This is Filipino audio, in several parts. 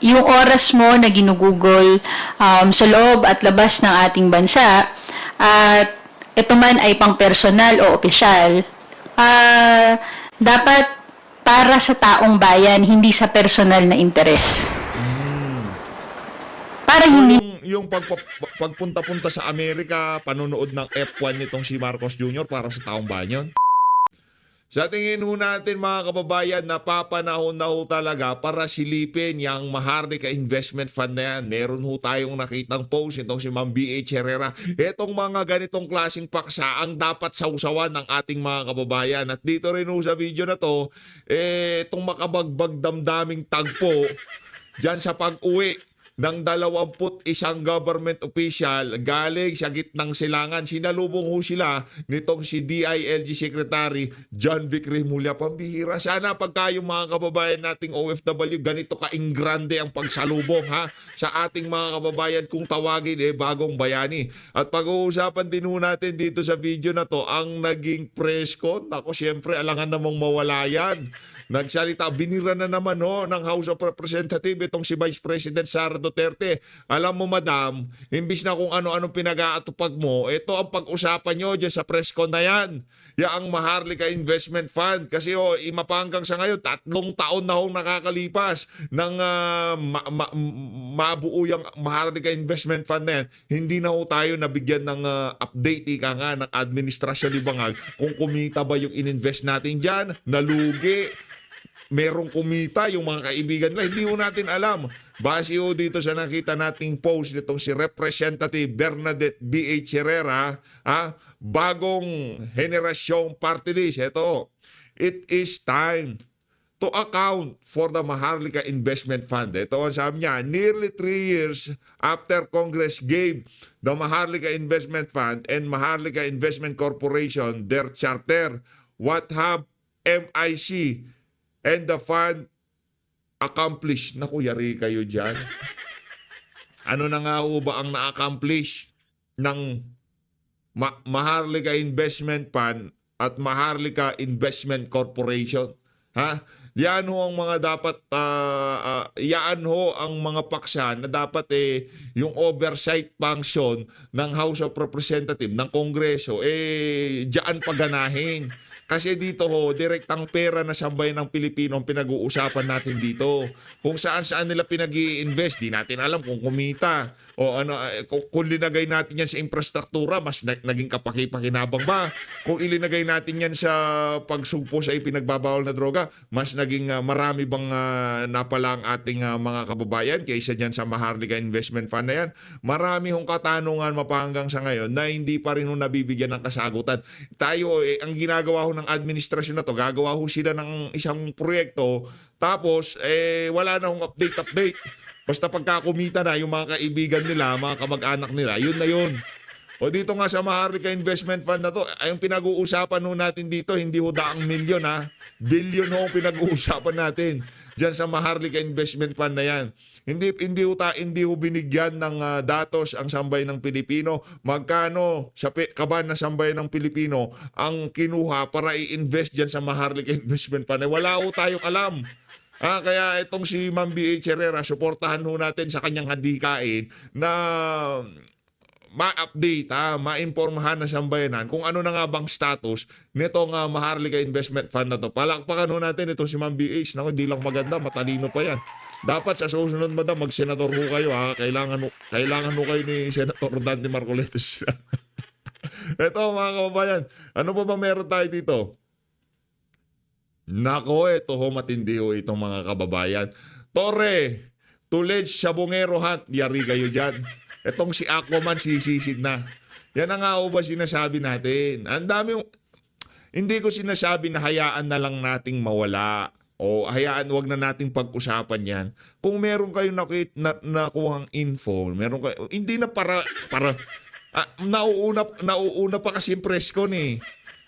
yung oras mo na ginugugol sa loob at labas ng ating bansa at ito man ay pang personal o opisyal, dapat para sa taong bayan, hindi sa personal na interes. Hmm. Para So hindi yung pagpunta-punta sa Amerika, panonood ng F1 nitong si Marcos Jr. para sa taong bayan. Sa tingin ho natin mga kababayan, napapanahon na ho talaga para silipin yung Maharlika Investment Fund na yan. Meron ho tayong nakitang post itong si Ma'am B.H. Herrera. Etong mga ganitong klaseng paksa ang dapat sausawan ng ating mga kababayan. At dito rin ho sa video na to, itong makabagbag damdaming tagpo dyan sa pag-uwi ng 21 government official galing sa gitnang silangan. Sinalubong ho sila nitong si DILG Secretary John Vic Remulla. Pambihira. Sana pagka yung mga kababayan nating OFW, ganito ka-ingrande ang pagsalubong ha sa ating mga kababayan kung tawagin bagong bayani. At pag-uusapan din ho natin dito sa video na to ang naging press con. Ako syempre alangan namang mawala yan. Nagsalita, binira na naman ng House of Representatives itong si Vice President Sara Duterte. Alam mo madam, imbis na kung ano-anong pinag-aatupag mo, ito ang pag-usapan nyo dyan sa press con na yan. Ang Maharlika Investment Fund. Kasi imapanggang sa ngayon, 3 taon na nakakalipas ng mabuo yung Maharlika Investment Fund na yan. Hindi na tayo nabigyan ng update ika nga ng administrasyon ni Bangag kung kumita ba yung ininvest natin dyan, nalugi, merong kumita yung mga kaibigan nila. Hindi ho natin alam. Base ho dito sa nakita nating post nitong si Representative Bernadette B.H. Herrera, bagong henerasyong party list. Ito, it is time to account for the Maharlika Investment Fund. Ito ang sabi niya, nearly 3 years after Congress gave the Maharlika Investment Fund and Maharlika Investment Corporation their charter, what have MIC and the fund accomplished? Naku, yari kayo dyan. Ano na nga ho ba ang na-accomplish ng Maharlika Investment Fund at Maharlika Investment Corporation? Ha? Yan ho ang mga dapat, yan ho ang mga paksa na dapat yung oversight function ng House of Representatives, ng Kongreso, diyan paganahin. Kasi dito direktang pera na sambayan ng Pilipino ang pinag-uusapan natin dito. Kung saan-saan nila pinag-i-invest, di natin alam kung kumita. O kung linagay natin yan sa infrastruktura, mas naging kapaki-pakinabang ba? Kung ilinagay natin yan sa pagsugpo sa ipinagbabawal na droga, mas naging marami bang napala ang ating mga kababayan kaysa dyan sa Maharlika Investment Fund na yan? Marami hong katanungan mapahanggang sa ngayon na hindi pa rin nabibigyan ng kasagutan. Tayo, ang ginagawa ng administrasyon na to, gagawa ho sila ng isang proyekto, tapos wala na hong update. Basta pagkakumita na yung mga kaibigan nila, mga kamag-anak nila, yun na yun. O dito nga sa Maharlika Investment Fund na to, yung pinag-uusapan ho natin dito, hindi ho daang milyon billion ho pinag-uusapan natin diyan sa Maharlika Investment Fund na yan. Hindi ho binigyan ng datos ang sambayan ng Pilipino. Magkano sa kaban na sambayan ng Pilipino ang kinuha para i-invest diyan sa Maharlika Investment Fund? Wala ho tayong alam. Kaya itong si Ma'am B.H. Herrera, suportahan ho natin sa kanyang hadikain na ma-update, ma-impormahan na sambayanan kung ano na nga bang status nitong Maharlika Investment Fund na to. Palakpakan ho natin ito si Ma'am B.H. Naku, di lang maganda, matalino pa yan. Dapat sa susunod, madam, mag-senador ho kayo. Kailangan ho kayo ni Senator Dante Marcoletes. Ito mga kababayan, ano pa ba meron tayo dito? Nako, ito ho, matindi ho itong mga kababayan. Torre, Tulej, Sabongero Hunt, yari kayo dyan. Itong si Aquaman, sisisid na. Yan na nga ho ba sinasabi natin? Ang dami, hindi ko sinasabi na hayaan na lang nating mawala. O hayaan, wag na nating pag-usapan yan. Kung meron kayong nakuhang info, meron kayo, hindi na para nauuna pa kasi yung press con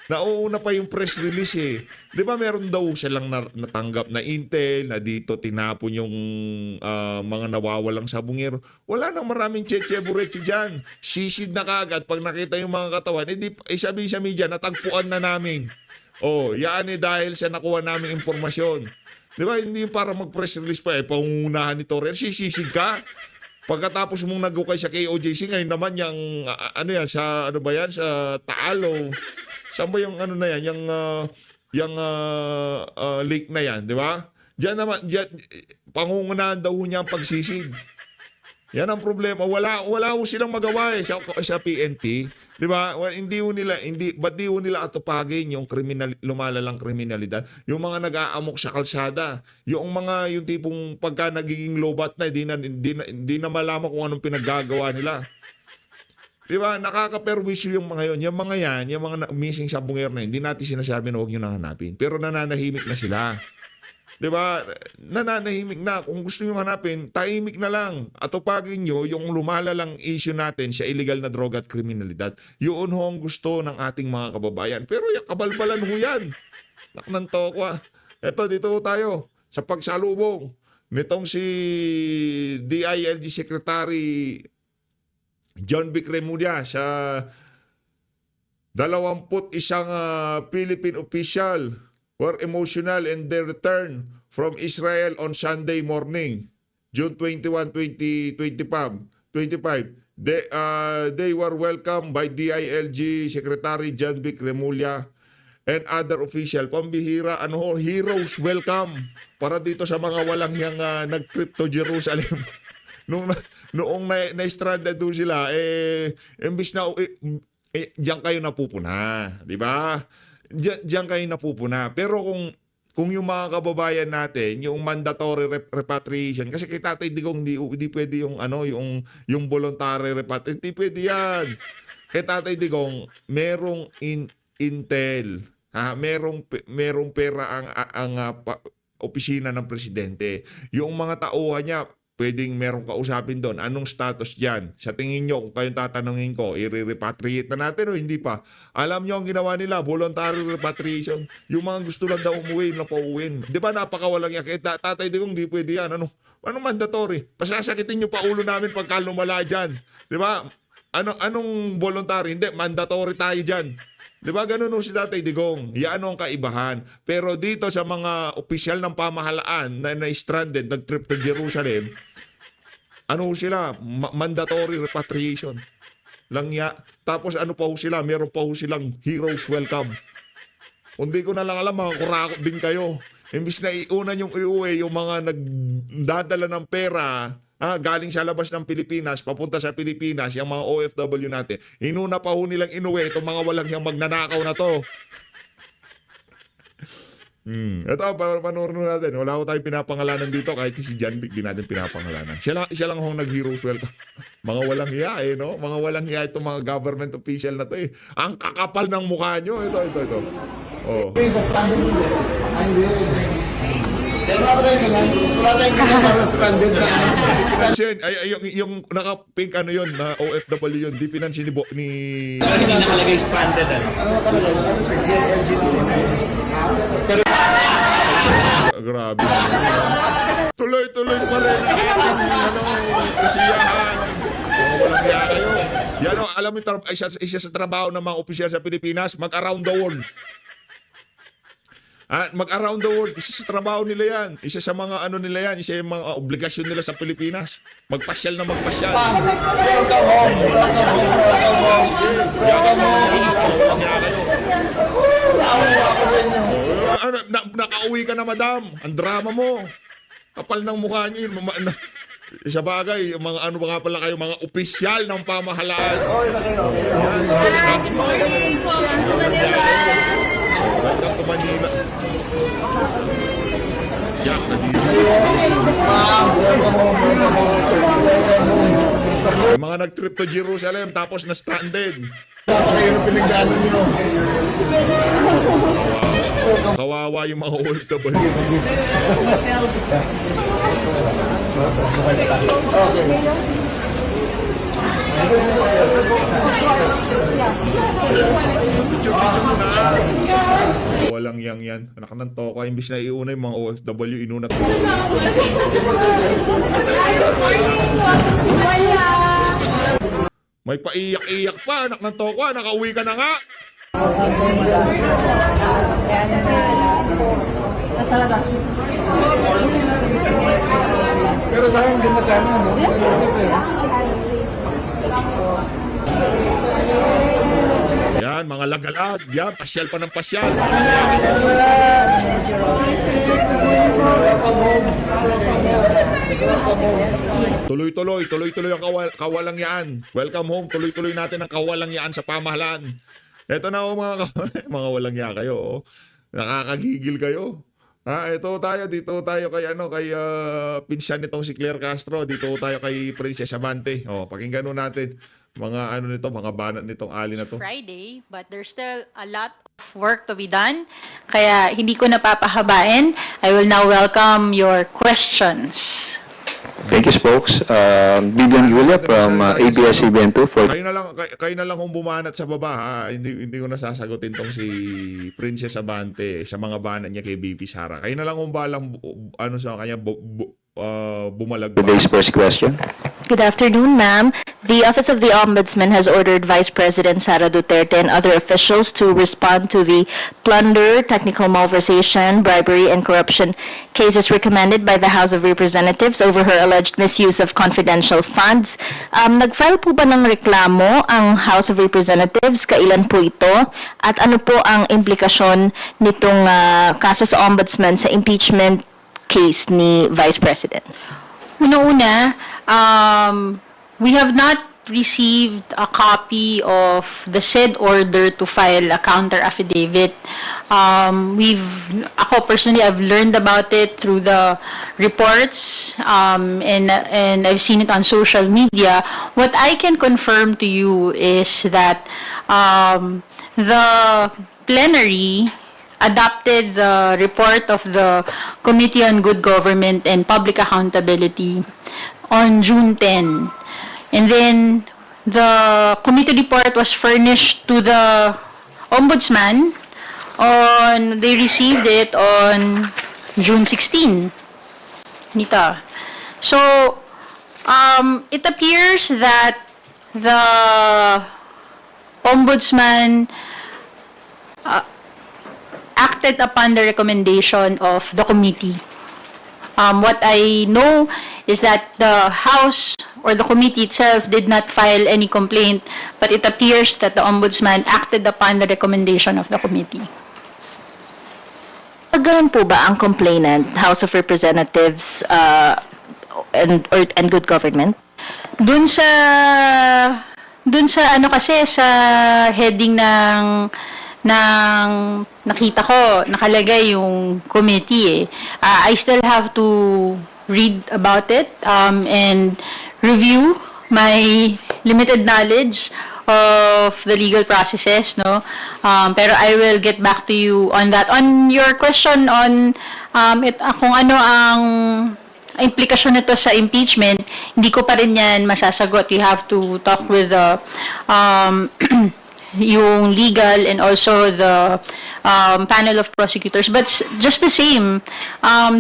Nauuna pa yung press release Di ba meron daw silang natanggap na intel na dito tinapon yung mga nawawalang sabungero. Wala nang maraming cheche-bureche dyan. Sisid na kagad pag nakita yung mga katawan. Sabi sa media, natagpuan na namin. Yan dahil sa nakuha naming impormasyon. Di ba? Hindi yung para mag-press release pa pangungunahan ni Torre. Sisisig ka. Pagkatapos mong nag-ukay sa KOJC, ngayon naman yung, ano yan, sa, ano ba yan, sa Taal o, saan ba yung ano na yan, yung lake na yan, di ba? Diyan naman, pangungunahan daw niya ang pagsisig. Yan ang problema. Wala ho silang magawa sa PNP. Di ba? Ba't di ho nila atupagin yung lumalalang kriminalidad? Yung mga nag-aamok sa kalsada. Yung tipong pagka nagiging lobat na, di na malaman kung anong pinaggagawa nila. Di ba? Nakaka-perwisyo yung mga yun. Yung mga missing sa bungero na yun, hindi natin sinasabi na huwag nyo nang hanapin. Pero nananahimik na sila. Di ba? Nananahimik na. Kung gusto nyo hanapin, tahimik na lang. Atupagin nyo yung lumalalang issue natin sa illegal na droga at kriminalidad. Yun ho ang gusto ng ating mga kababayan. Pero yung kabalbalan ho yan. Naknan tokwa. Eto, dito ho tayo sa pagsalubong nitong si DILG Secretary John Vic Remulla sa 21 Philippine official were emotional in their return from Israel on Sunday morning, June 21, 2025. They were welcomed by DILG Secretary John Vic Remulla and other official. Pambihira, heroes welcome para dito sa mga walang yang nag-trip to Jerusalem. Noong na-stranded doon sila, imbis na diyan kayo napupuna, di ba? Diyan kayo napupuna. Pero kung yung mga kababayan natin, yung mandatory repatriation, kasi kay Tatay Digong hindi pwede yung voluntary repatriation, hindi pwede yan. Kay Tatay Digong, merong intel, merong pera ang opisina ng presidente. Yung mga tauhan niya, pwedeng merong kausapin doon. Anong status dyan? Sa tingin nyo, kung kayong tatanungin ko, i-repatriate na natin o hindi pa? Alam nyo ang ginawa nila, voluntary repatriation. Yung mga gusto lang daw umuwi, na pauwiin. Di ba napakawalang yan? Kaya Tatay Digong, di pwede yan. Anong mandatory? Pasasakitin nyo pa ulo namin pagka lumala dyan. Di ba? Anong voluntary? Hindi, mandatory tayo dyan. Di ba ganun si Tatay Digong? Yan ang kaibahan. Pero dito sa mga opisyal ng pamahalaan na stranded, nag-trip to Jerusalem, sila? Mandatory repatriation. Langya. Tapos pa sila? Meron pa silang heroes welcome. Hindi ko na lang alam, mga kurakot din kayo. Imbis na iuna yung iuwi, yung mga nagdadala ng pera, galing sa labas ng Pilipinas, papunta sa Pilipinas, yung mga OFW natin, inuna pa ho nilang inuwi itong mga walang yung magnanakaw na to. Ito, panoorin natin. Wala ko tayong pinapangalanan dito, kahit si John Vic, di natin pinapangalanan. Siya lang hong nag-heroes welcome. Mga walang hiya no? Mga walang hiya itong mga government official na to Ang kakapal ng mukha nyo. Ito. Oh. Pinansin, yung naka-pink yun, na OFW yun, di pinansin ni... Hindi nakalagay stranded Grabe. Tuloy-tuloy pa rin kasiyahan. Walang hiya kayo. Yan alam mo, isa sa trabaho ng mga opisyal sa Pilipinas, mag-around the world. Mag-around the world. Isa sa trabaho nila yan. Isa sa mga nila yan. Isa yung mga obligasyon nila sa Pilipinas. Magpasyal na magpasyal. Sige. Nakauwi ka na, madam. Ang drama mo. Kapal ng mukha niyo. Sa bagay, mga nga pala kayo, mga opisyal ng pamahalaan. Yan, sige. Welcome to Manila. Yak na dito. May mga nag-trip to Jerusalem tapos na stranded. Kawawa yung mga OFW. Picture mo na. Walang yan. Anak ng toka. Imbis na iuna yung mga OFW, inuna ko. May paiyak-iyak pa. Anak ng toka. Nakauwi ka na nga. Talaga. Pero sayang din na sana, no? Yan, mga lagalag. Yan, pasyal pa ng pasyal. Tuloy-tuloy ang kawalang yaan. Welcome home. Tuloy-tuloy natin ang kawalang yaan sa pamahalaan. Ito na mga mga walang ya kayo. Oh. Nakakagigil kayo. Ito tayo dito tayo kay pinsan nitong si Claire Castro, dito tayo kay Princess Abante. Oh, pakinggan natin mga mga banat nitong ali na to. Friday, but there's still a lot of work to be done. Kaya hindi ko napapahabain. I will now welcome your questions. Thank you, spokes. Vivian Julia from ABS-CBN2 for Kayo na lang kung bumanat sa baba, ha? Hindi ko nasasagutin tong si Princess Abante sa mga banat niya kay BP Sara. Kayo na lang kung balang sa kanya bumalag pa. today's first question. Good afternoon, ma'am. The Office of the Ombudsman has ordered Vice President Sara Duterte and other officials to respond to the plunder, technical malversation, bribery, and corruption cases recommended by the House of Representatives over her alleged misuse of confidential funds. Nag-file po ba ng reklamo ang House of Representatives? Kailan po ito? At ano po ang implikasyon nitong kaso sa Ombudsman sa impeachment case ni Vice President? Una-una, we have not received a copy of the said order to file a counter affidavit. Ako personally, I've learned about it through the reports, and I've seen it on social media. What I can confirm to you is that the plenary adopted the report of the Committee on Good Government and Public Accountability on June 10. And then the committee report was furnished to the Ombudsman they received it on June 16. Nito. So, it appears that the Ombudsman acted upon the recommendation of the committee. What I know is that the House or the committee itself did not file any complaint, but it appears that the Ombudsman acted upon the recommendation of the committee. Ganun po ba ang complainant, House of Representatives and Good Government? Dun sa sa heading ng nakita ko, nakalagay yung committee I still have to read about it and review my limited knowledge of the legal processes, no? Pero I will get back to you on that. On your question on kung ano ang implikasyon nito sa impeachment, hindi ko pa rin yan masasagot. You have to talk with the yung legal and also the panel of prosecutors. But just the same,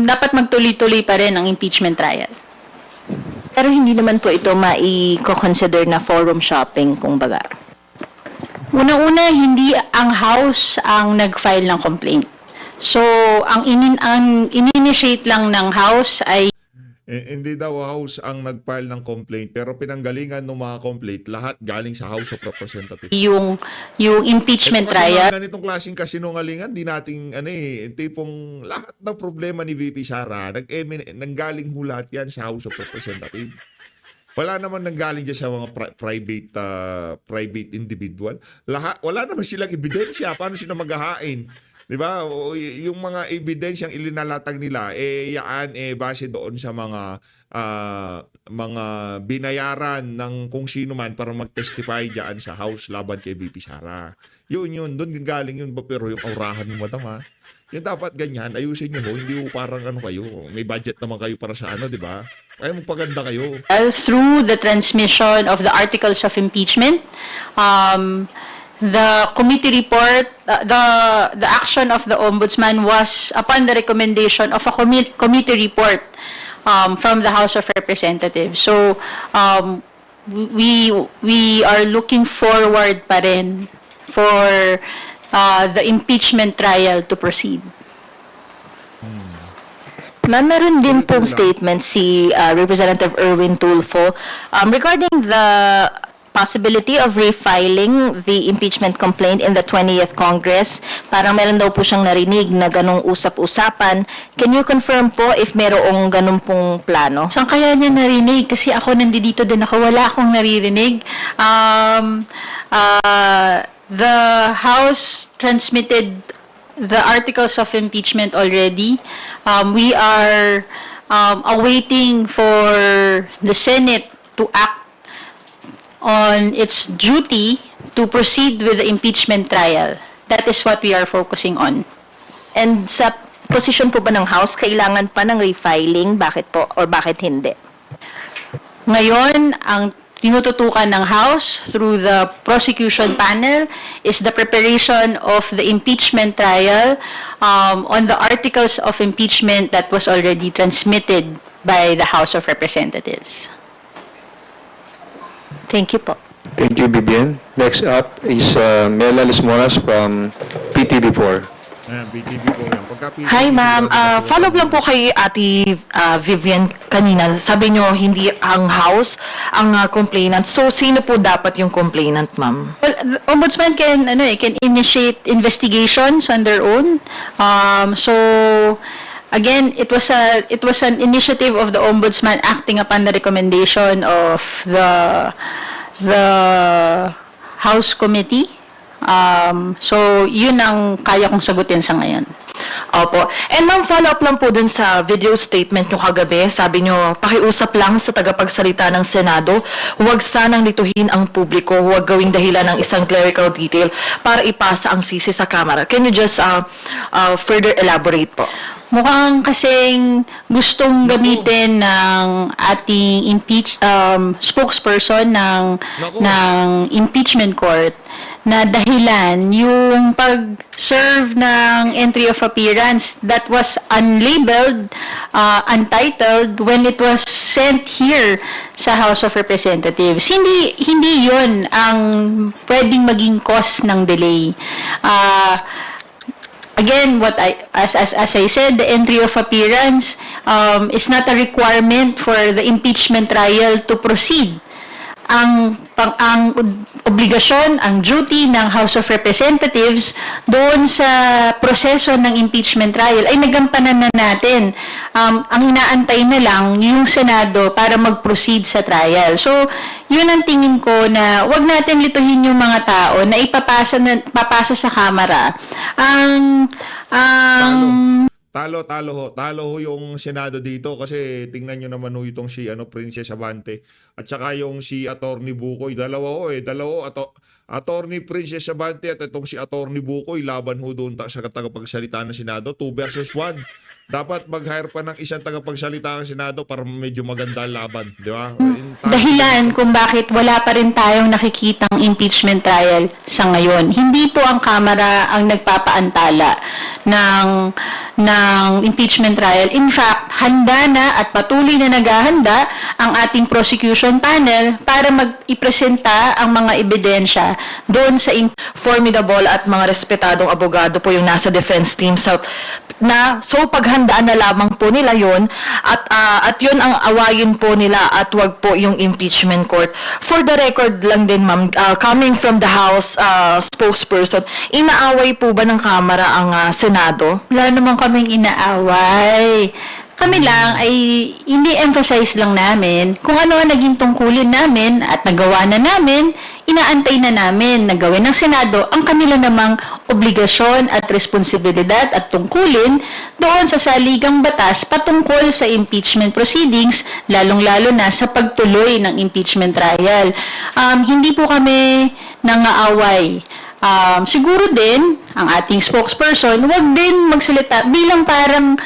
dapat magtuloy-tuloy pa rin ang impeachment trial. Pero hindi naman po ito mai-consider na forum shopping, kung baga. Unang-una, hindi ang House ang nag-file ng complaint. So, ang in-initiate lang ng House ay Hindi daw House ang nag-file ng complaint, pero pinanggalingan ng mga complaint, lahat galing sa House of Representatives. yung impeachment Ito kasi trial. mga ganitong klaseng kasinungalingan, di nating tipong lahat ng problema ni VP Sara, nanggaling ho lahat yan sa House of Representatives. Wala naman nanggaling dyan sa mga private individual. Wala naman silang ebidensya. Paano sila maghahain? Di ba? Yung mga ebidensyang ilinalatag nila, yaan base doon sa mga binayaran ng kung sino man para mag-testify diyan sa House laban kay VP Sara. Yun, doon galing yun. Pero yung aurahan mo, madam, ha? Yan dapat ganyan, ayusin nyo ho. Hindi ho parang kayo. May budget naman kayo para sa di ba? Kaya magpaganda kayo. Through the transmission of the articles of impeachment, the committee report, the action of the Ombudsman was upon the recommendation of a committee report from the House of Representatives. So, we are looking forward pa rin for the impeachment trial to proceed. Ma'am, meron din Ulitin pong lang. statement si Representative Erwin Tulfo regarding the possibility of refiling the impeachment complaint in the 20th Congress. Parang meron daw po siyang narinig na ganong usap-usapan. Can you confirm po if merong ganun pong plano? Saan kaya niya narinig? Kasi ako nandito din ako, wala akong naririnig. The House transmitted the articles of impeachment already. We are awaiting for the Senate to act on its duty to proceed with the impeachment trial. That is what we are focusing on. And sa position po ba ng House, kailangan pa ng refiling? Bakit po? Or bakit hindi? Ngayon, ang tinututukan ng House through the prosecution panel is the preparation of the impeachment trial on the articles of impeachment that was already transmitted by the House of Representatives. Thank you po. Thank you, Vivian. Next up is Mela Lismoras from PTV4. Ayan, BTV po yan. Hi ma'am, follow up lang po kay Ate Vivian kanina. Sabi nyo hindi ang House ang complainant. So sino po dapat yung complainant, ma'am? Well, the ombudsman can initiate investigations on their own. So again, it was an initiative of the ombudsman acting upon the recommendation of the House committee. So yun ang kaya kong sagutin sa ngayon. Opo. And ma'am, follow up lang po dun sa video statement nyo kagabi. Sabi nyo, pakiusap lang sa tagapagsalita ng Senado, huwag sanang lituhin ang publiko, huwag gawing dahilan ng isang clerical detail para ipasa ang sisi sa Kamara. Can you just further elaborate po? Mukhang kasing gustong gamitin ng ating spokesperson ng Naku. ng impeachment court na dahilan yung pag-serve ng entry of appearance that was unlabeled, untitled when it was sent here sa House of Representatives. Hindi 'yon ang pwedeng maging cause ng delay. Again, as I said, the entry of appearance is not a requirement for the impeachment trial to proceed. Ang obligasyon, ang duty ng House of Representatives doon sa proseso ng impeachment trial ay nagampanan na natin. Ang inaantay na lang yung Senado para mag-proceed sa trial. So, yun ang tingin ko na wag natin lituhin yung mga tao na papasa sa Kamara. Talo ho yung Senado dito kasi tingnan nyo naman ho itong si Princess Abante at saka yung si Attorney Bukoy. Dalawa Attorney Princess Abante at itong si Attorney Bukoy laban ho doon sa tagapagsalita ng Senado 2 versus 1. Dapat mag-hire pa ng isang tagapagsalita ng Senado para medyo maganda ang laban, di ba? Dahilan kung bakit wala pa rin tayong nakikitang impeachment trial sa ngayon. Hindi po ang Kamara ang nagpapaantala ng impeachment trial. In fact, handa na at patuloy na naghahanda ang ating prosecution panel para mag-ipresenta ang mga ebidensya doon sa Formidable at mga respetadong abogado po yung nasa defense team so paghandaan na lamang po nila yon at yun ang awayin po nila at wag po yung impeachment court. For the record lang din ma'am, coming from the House spokesperson, inaaway po ba ng Kamara ang Senado? Wala naman kaming inaaway. Kami lang ay ini-emphasize lang namin kung ano ang naging tungkulin namin at nagawa na namin, inaantay na namin na gawin ng Senado ang kanila namang obligasyon at responsibilidad at tungkulin doon sa saligang batas patungkol sa impeachment proceedings, lalong-lalo na sa pagtuloy ng impeachment trial. Hindi po kami nangaaway. Siguro din, ang ating spokesperson, wag din magsalita bilang parang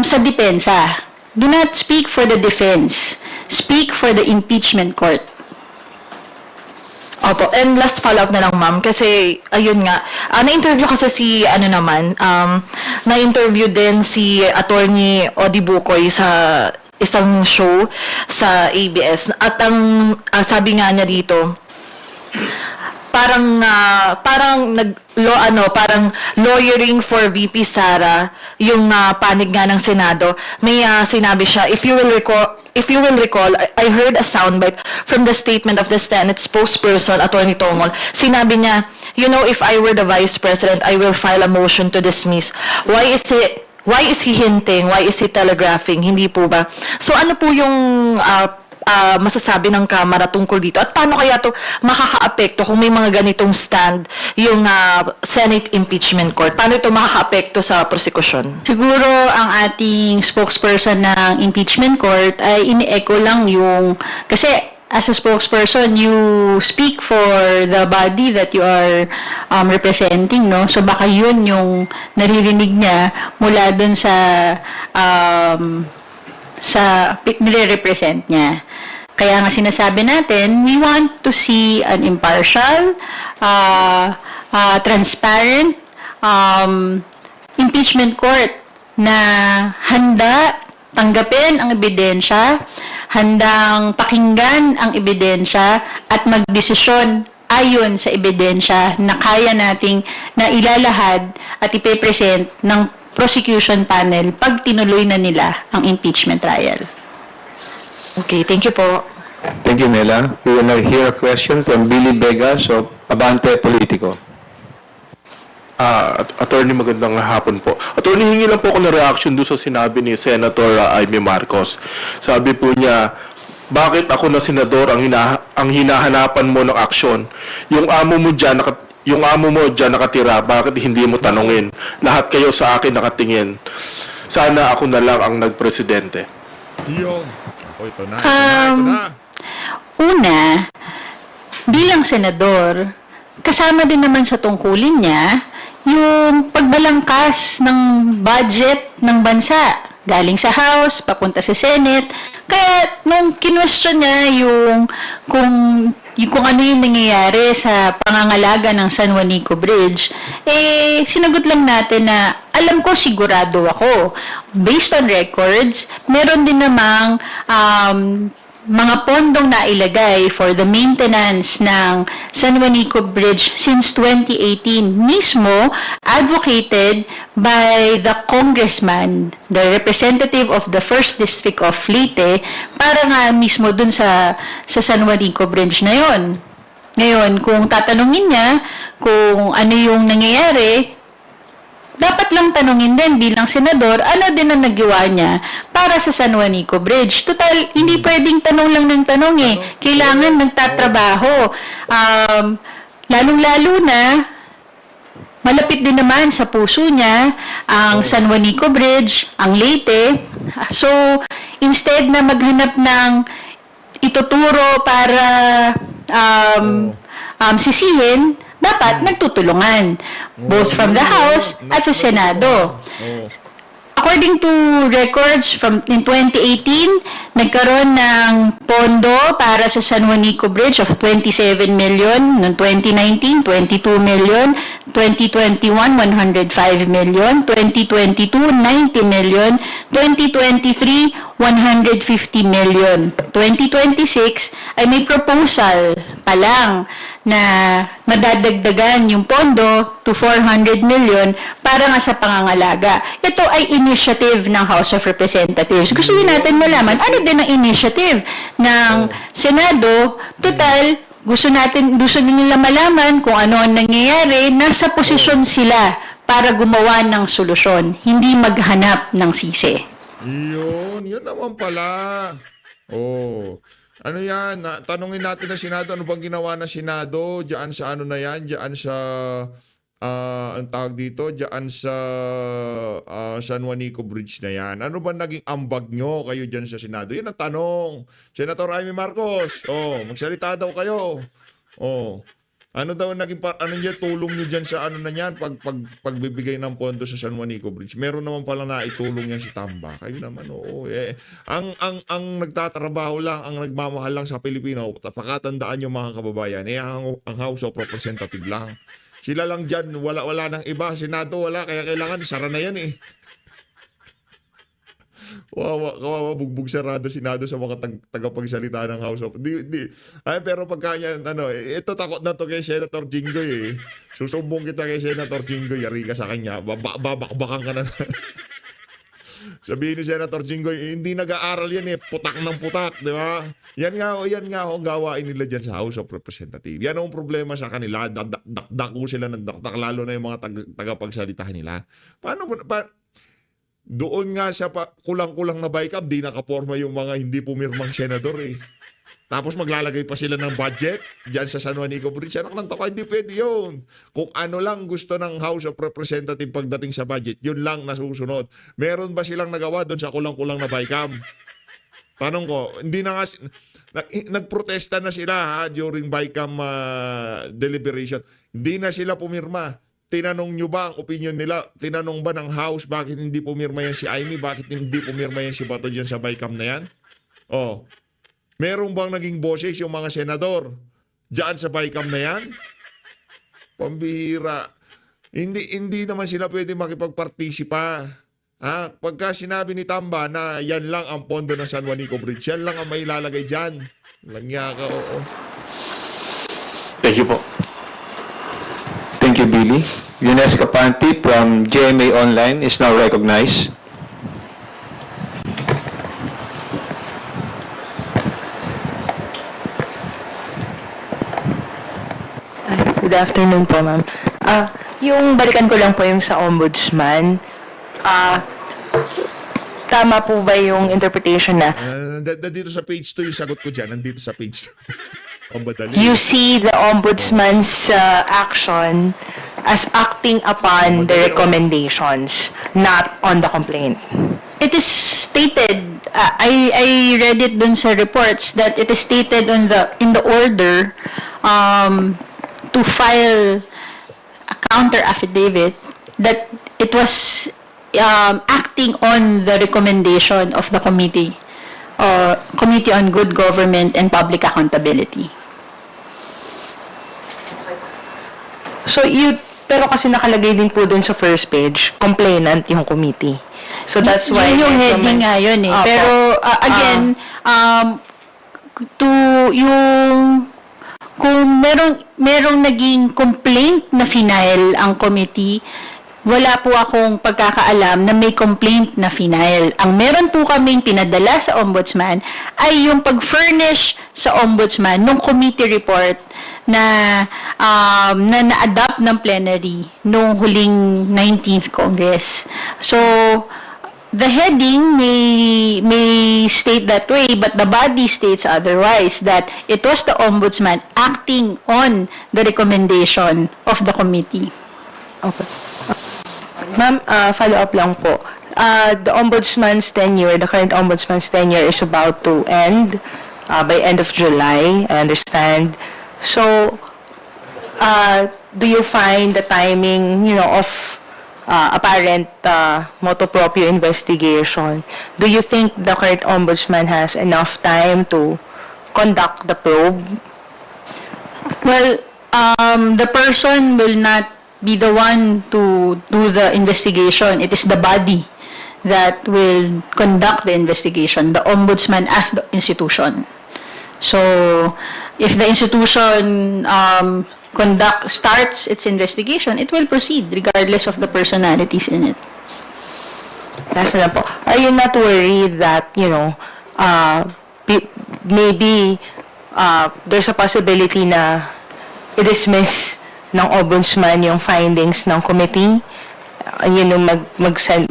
sa depensa. Do not speak for the defense. Speak for the impeachment court. Opo, and last follow-up na lang ma'am, kasi ayun nga, na-interview kasi na-interview din si Attorney Odi Bukoy sa isang show sa ABS at ang sabi nga niya dito, parang lawyering for VP Sara yung panig nga ng Senado. May sinabi siya, if you will recall, I heard a soundbite from the statement of the Senate spokesperson, Attorney Tongol. Sinabi niya, you know, if I were the Vice President, I will file a motion to dismiss. Why is he hinting? Why is he telegraphing? Hindi po ba? So ano po yung masasabi ng Kamara tungkol dito? At paano kaya to makakaapekto kung may mga ganitong stand yung Senate Impeachment Court? Paano ito makakaapekto sa prosekusyon? Siguro ang ating spokesperson ng impeachment court ay ini-echo lang yung, kasi as a spokesperson, you speak for the body that you are representing, no? So baka yun yung naririnig niya mula dun sa nire-represent niya. Kaya nga sinasabi natin, we want to see an impartial, transparent impeachment court na handa tanggapin ang ebidensya, handang pakinggan ang ebidensya at magdesisyon ayon sa ebidensya na kaya nating na ilalahad at ipe-present ng prosecution panel pag tinuloy na nila ang impeachment trial. Okay, thank you po. Thank you, Mela. We will now hear a question from Billy Vegas of Abante Politico. Attorney, magandang hapon po. Attorney, hingi lang po ako ng reaction doon sa sinabi ni Senator Amy Marcos. Sabi po niya, bakit ako na senador ang hinahanapan mo ng aksyon? Yung amo mo dyan nakatira, bakit hindi mo tanungin? Lahat kayo sa akin nakatingin. Sana ako na lang ang nagpresidente. Yun. Ako, ito na. Una, bilang senador, kasama din naman sa tungkulin niya yung pagbalangkas ng budget ng bansa. Galing sa House, papunta sa Senate. Kaya nung kinwestiyon niya yung kung ano yung nangyayari sa pangangalaga ng San Juanico Bridge, sinagot lang natin na alam ko, sigurado ako. Based on records, meron din namang mga pondong nailagay for the maintenance ng San Juanico Bridge since 2018, mismo advocated by the congressman, the representative of the 1st District of Leyte, para nga mismo dun sa San Juanico Bridge na yon. Ngayon, kung tatanungin niya kung ano yung nangyayari, dapat lang tanungin din bilang senador, ano din ang nagawa niya para sa San Juanico Bridge. Total, hindi pwedeng tanong lang ng tanong eh. Kailangan nagtatrabaho. Lalong-lalo na, malapit din naman sa puso niya ang San Juanico Bridge, ang Leyte. So, instead na maghanap ng ituturo para sisihin, dapat nagtutulungan both from the House at sa Senado. According to records in 2018, nagkaroon ng pondo para sa San Juanico Bridge of 27 million, noong 2019, 22 million, 2021, 105 million, 2022, 90 million, 2023, 150 million. 2026 ay may proposal pa lang na madadagdagan yung pondo to 400 million para nga sa pangangalaga. Ito ay initiative ng House of Representatives. Gusto din natin malaman, ano din ang initiative ng Senado? Total, gusto nila malaman kung ano ang nangyayari, nasa posisyon sila para gumawa ng solusyon, hindi maghanap ng sisi. Yun naman pala. Ano yan? Tanungin natin na Senado, ano bang ginawa ng Senado? Diyan sa ano na yan? Diyan sa, ang tawag dito? Diyan sa San Juanico Bridge na yan. Ano ba naging ambag nyo kayo diyan sa Senado? Yan ang tanong. Senator Amy Marcos, magsalita daw kayo. Ano daw naging tulong niyo diyan sa ano na yan pagbibigay ng pondo sa San Juanico Bridge? Meron naman pala na itulong yan si Tamba. Kayo naman ang nagtatrabaho lang, ang nagmamahal lang sa Pilipino, pakatandaan yung mga kababayan, ang House of Representative lang. Sila lang diyan, wala nang iba, Senado wala, kaya kailangan sara na yan Kawawa, bugbog sarado Senado sa mga tagapagsalita ng House of... Ay, pero pagka yan, ito takot na to kay Senator Jinggoy eh. Susumbong kita kay Senator Jinggoy, yari ka sa kanya, babakbakan ka na. Sabihin ni Senator Jinggoy, hindi nag-aaral yan eh, putak ng putak, di ba? Yan nga ang gawain nila dyan sa House of Representatives. Yan ang problema sa kanila, dakdako sila ng dakdak, lalo na yung mga tagapagsalita nila. Doon nga sa kulang-kulang na BICAM, di nakaporma yung mga hindi pumirmang senador eh. Tapos maglalagay pa sila ng budget dyan sa San Juanico Bridge. Anak ng taka, hindi pwede yun. Kung ano lang gusto ng House of Representatives pagdating sa budget, yun lang nasusunod. Meron ba silang nagawa doon sa kulang-kulang na BICAM? Tanong ko, hindi na nga... Nagprotesta na sila during BICAM deliberation. Hindi na sila pumirma. Tinanong nyo ba ang opinion nila? Tinanong ba ng House bakit hindi pumirma yan si Amy? Bakit hindi pumirma yan si Bato dyan sa BICAM na yan? Oh. Merong bang naging boses yung mga senador dyan sa BICAM na yan? Pambihira. Hindi naman sila pwede makipagpartisipa. Pagka sinabi ni Tamba na yan lang ang pondo ng San Juanico Bridge, yan lang ang may ilalagay dyan. Langya ka, oo. Thank you po. Thank you, Billy. Yunes Capanti from GMA Online is now recognized. Good afternoon po, ma'am. Yung balikan ko lang po yung sa ombudsman. Tama po ba yung interpretation na Nandito sa page 2 yung sagot ko dyan. Nandito sa page 2. Ang madali. you see the ombudsman's action as acting upon the recommendations, not on the complaint? It is stated, I read it dun sa reports that it is stated in the order to file a counter affidavit that it was acting on the recommendation of the Committee on Good Government and Public Accountability. Pero kasi nakalagay din po dun sa first page, complainant yung committee. So that's why... Yun yung heading nga yun eh. Opo. Pero again, kung merong naging complaint na final ang committee, wala po akong pagkakaalam na may complaint na final. Ang meron po kaming pinadala sa ombudsman ay yung pag-furnish sa ombudsman ng committee report na na-adapt ng plenary nung huling 19th Congress. So, the heading may state that way, but the body states otherwise, that it was the ombudsman acting on the recommendation of the committee. Okay. Ma'am, follow-up lang po. The ombudsman's tenure, the current ombudsman's tenure is about to end by end of July, I understand. So, do you find the timing, of apparent motu proprio investigation, do you think the current ombudsman has enough time to conduct the probe? Well, the person will not be the one to do the investigation. It is the body that will conduct the investigation, the ombudsman as the institution. So, if the institution starts its investigation, it will proceed regardless of the personalities in it. Nasa na po. Are you not worried that, maybe there's a possibility na i-dismiss ng ombudsman yung findings ng committee?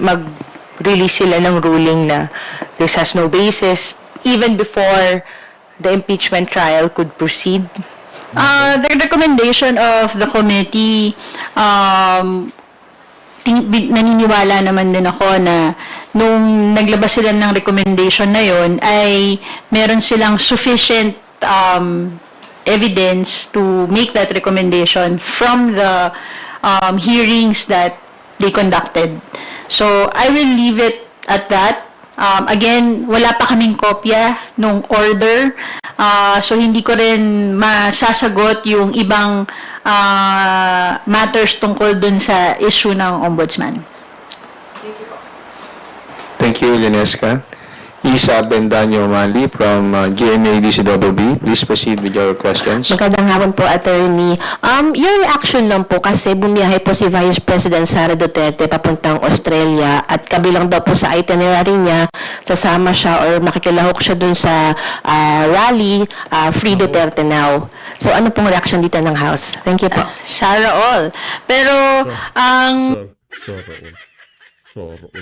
Mag-release sila ng ruling na this has no basis even before the impeachment trial could proceed? The recommendation of the committee, naniniwala naman din ako na nung naglabas sila ng recommendation na yon ay meron silang sufficient evidence to make that recommendation from the hearings that they conducted. So, I will leave it at that. Again, wala pa kaming kopya nung order. So, hindi ko rin masasagot yung ibang matters tungkol dun sa issue ng ombudsman. Thank you, Lenesca. Isa Bendanyo Mali from GMA DCWB. Please proceed with your questions. Magandang hapon po, Attorney. Your reaction lang po kasi bumiyahe po si Vice President Sara Duterte papuntang Australia at kabilang daw po sa itinerary niya, sasama siya or makikilahok siya dun sa rally, Free Duterte Now. So ano pong reaction dito ng House? Thank you po. Sana all. Pero, ang Sorry.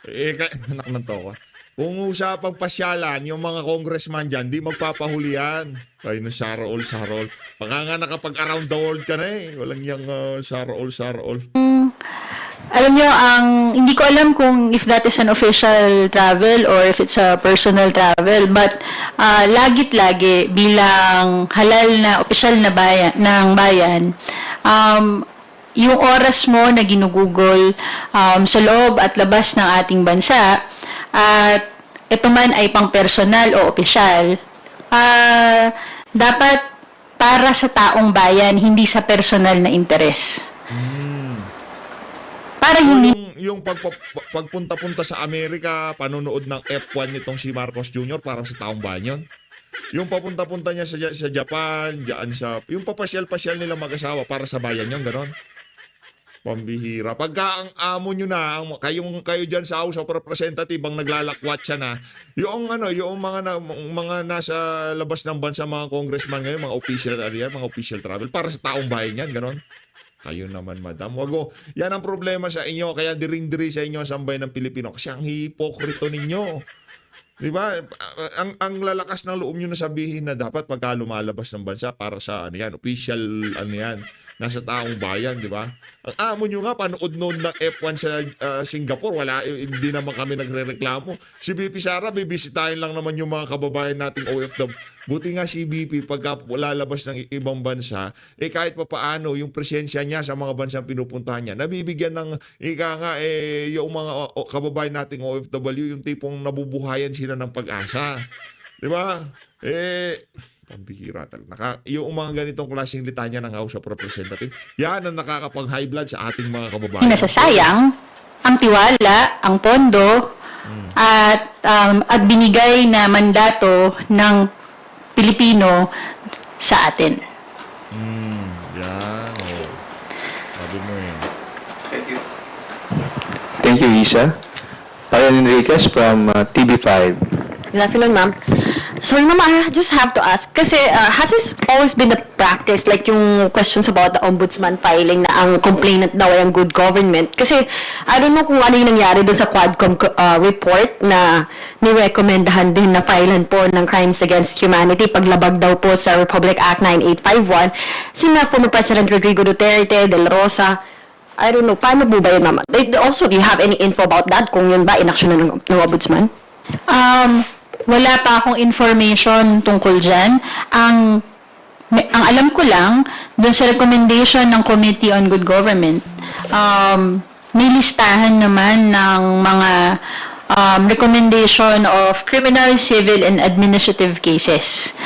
Anak ng to ka. Kung usapang pasyalan, yung mga congressman dyan, di magpapahuli yan. Tayo na Sarah all. Baka nga nakapag around the world ka na eh. Walang yung Sarah all. alam nyo, hindi ko alam kung if that is an official travel or if it's a personal travel, but lagit-lagi bilang halal na opisyal na bayan, yung oras mo na ginugugol sa loob at labas ng ating bansa, at ito man ay pang personal o opisyal, dapat para sa taong bayan, hindi sa personal na interes. Para hindi Yung pagpunta-punta sa Amerika, panonood ng F1 nitong si Marcos Jr. para sa taong bayan yun. Yung papunta-punta niya sa Japan, yung papasyal-pasyal nila mag-asawa para sa bayan yun, ganon. Pambihira. Pagka ang amo nyo na, kayo dyan sa House of Representative, ang naglalakwat siya na, yung mga nasa labas ng bansa, mga congressman ngayon, mga official area, mga official travel, para sa taong bayan yan, ganon. Kayo naman, madam. Yan ang problema sa inyo, kaya diring-diri sa inyo ang sambayan ng Pilipino, kasi ang hipokrito ninyo. Di ba? Ang lalakas ng loob nyo na sabihin na dapat pagka lumalabas ng bansa para sa official nasa taong bayan, di ba? Ang amo nyo nga, panood noon ng F1 sa Singapore, hindi naman kami nagre-reklamo. Si BP Sara, bibisitahin lang naman yung mga kababayan nating OFW. Buti nga si BP, pagka lalabas ng ibang bansa, kahit pa paano, yung presensya niya sa mga bansang pinupuntahan niya, nabibigyan ng, yung mga kababayan nating OFW, yung tipong nabubuhayan sila ng pag-asa. Di ba? Pambihira talaga. Yung mga ganitong klaseng litanya ng House of Representatives, yan ang nakakapag-high blood sa ating mga kababayan. nasasayang ang tiwala, ang pondo, at binigay na mandato ng Pilipino sa atin. Yan. Sabi mo yun. Thank you, Isa. Alan Enriquez from TV5. Good afternoon, ma'am. Sorry, ma'am, I just have to ask. Kasi has this always been the practice, like yung questions about the ombudsman filing na ang complainant daw ay ang good government? Kasi I don't know kung ano yung nangyari dun sa Quadcom report na nirekomendahan din na filean po ng crimes against humanity paglabag daw po sa Republic Act 9851. Sina former President Rodrigo Duterte, De La Rosa, I don't know, paano po ba yun, ma'am? Also, do you have any info about that? Kung yun ba, inaksyon ng ombudsman? Wala pa akong information tungkol dyan. Ang alam ko lang, dun sa recommendation ng Committee on Good Government, may listahan naman ng mga recommendation of criminal, civil, and administrative cases.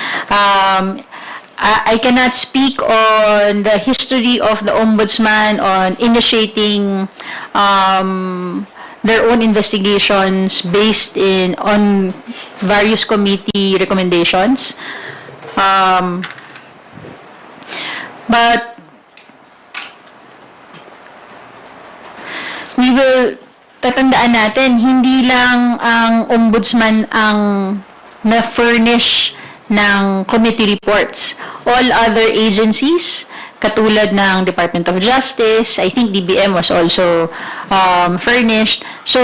I cannot speak on the history of the Ombudsman on initiating their own investigations based on various committee recommendations. But we will tatandaan natin, hindi lang ang ombudsman ang na-furnish ng committee reports. All other agencies, katulad ng Department of Justice, I think DBM was also furnished. So,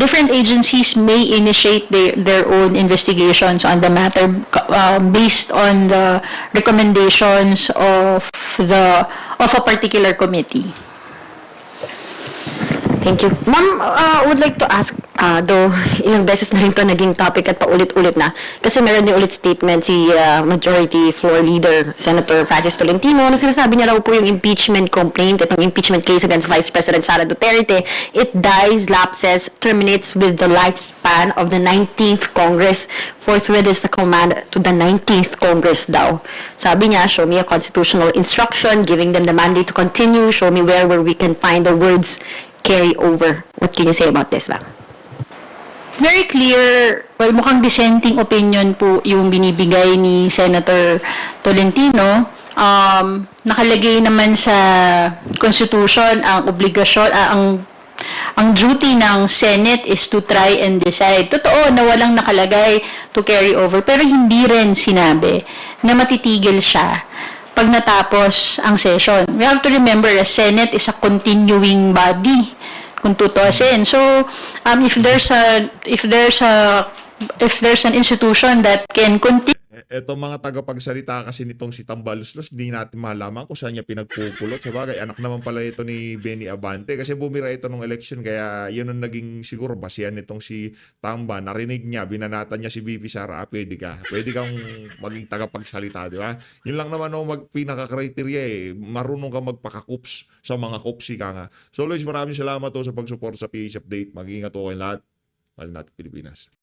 different agencies may initiate their own investigations on the matter based on the recommendations of a particular committee. Thank you. Ma'am, would like to ask, though ilang beses na rin ito naging topic at paulit-ulit na, kasi meron din ulit statement si Majority Floor Leader, Senator Francis Tolentino, na sinasabi niya raw po yung impeachment complaint, itong impeachment case against Vice President Sara Duterte, it dies, lapses, terminates with the lifespan of the 19th Congress. Forthwith is the command to the 19th Congress daw. Sabi niya, show me a constitutional instruction giving them the mandate to continue, show me where we can find the words carry over. What can you say about this, ma'am? Very clear, well, mukhang dissenting opinion po yung binibigay ni Senator Tolentino. Nakalagay naman sa Constitution ang obligasyon, ang duty ng Senate is to try and decide. Totoo na walang nakalagay to carry over, pero hindi rin sinabi na matitigil siya pag natapos ang session. We have to remember, the Senate is a continuing body, kung tutuusin. So, if there's an institution that can continue. Eto mga tagapagsalita kasi nitong si Tambaluslos, di natin malaman kung saan niya pinagpupulot. Sabagay, anak naman pala ito ni Benny Abante kasi bumira ito nung election, kaya yun ang naging siguro basihan nitong si Tamba. Narinig niya, binanatan niya si VP Sara, pwede kang maging tagapagsalita, di ba? Yun lang naman ang pinaka-criteria marunong ka magpaka-coops sa mga coopsy ka nga. So Lois, maraming salamat sa pag-support sa PH Update. Mag-iingat po kayo lahat. Mahal natin Pilipinas.